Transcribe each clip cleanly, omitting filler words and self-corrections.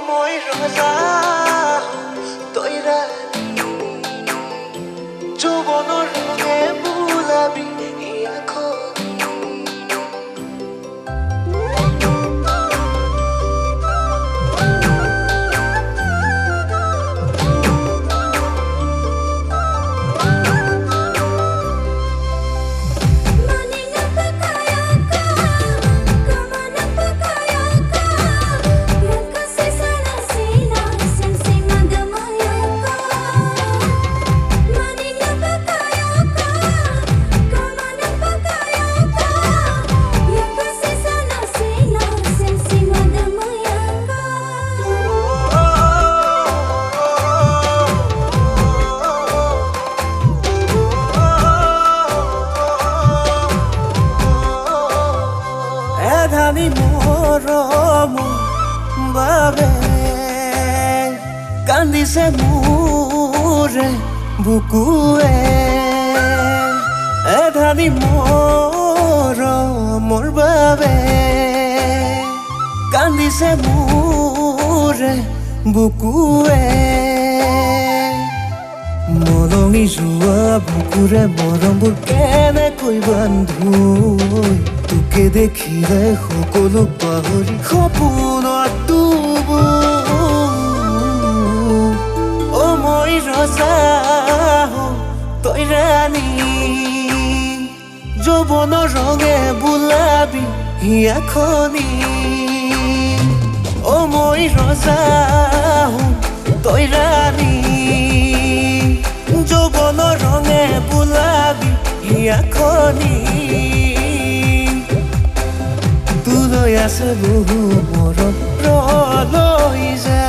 মই ৰজা তই ৰাণী যৌৱনৰ ৰঙে বোলাবি ধানি মৰম বাবে কান্দিছে মোৰে বুকুৱে ধানি মৰমৰ বাবে কান্দিছে মোৰে বুকুৱে মলঙি যোৱা বুকুৰে মৰমবোৰ কেনেকৈ বান্ধো তোকে দেখিলে সকলো পাহৰি সপোনত ডুবো অ মই ৰজা তই ৰাণী যৌৱনৰ ৰঙে বোলাবি হিয়াখনি অ মই ৰজা তই ৰাণী যৌৱনৰ ৰঙে বোলাবি হিয়াখনি তোলৈ আছে বহু মৰম লৈ যা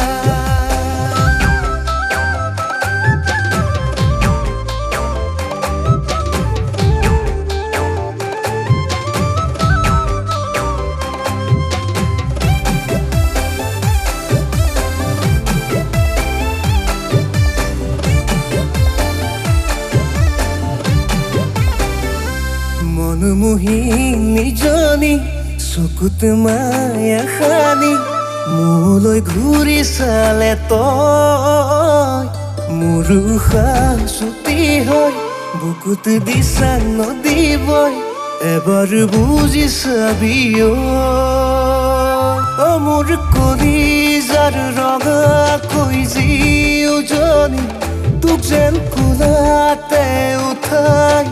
মনমোহী নিজনী চকুত মায়া খানি মোলৈ ঘূৰি চালে তই মোৰ উশাহ ছুটি হয় বুকুত দিছা নদিবই এবাৰ বুজি চাবি অ মোৰ কলিজাৰ ৰঙাকৈ যি উজনি তোক যেন কোলাতে উঠাই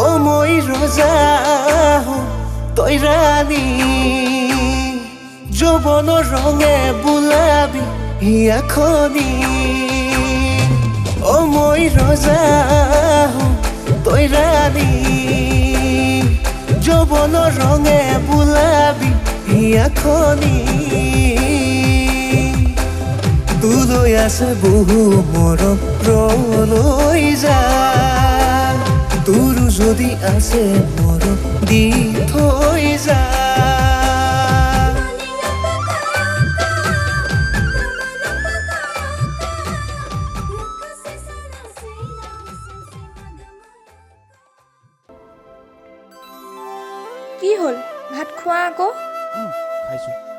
অ মই ৰজা তই ৰাণী যৌৱনৰ ৰঙে বোলাবি হিয়াখনি অ মই ৰজা তই ৰাণী যৌৱনৰ ৰঙে বোলাবি হিয়াখনি তোলৈ আছে বহু মৰম লৈ যা তোৰো যদি আছে মৰম দি থৈ যা কি হ'ল ভাত খোৱা আকৌ খাইছোঁ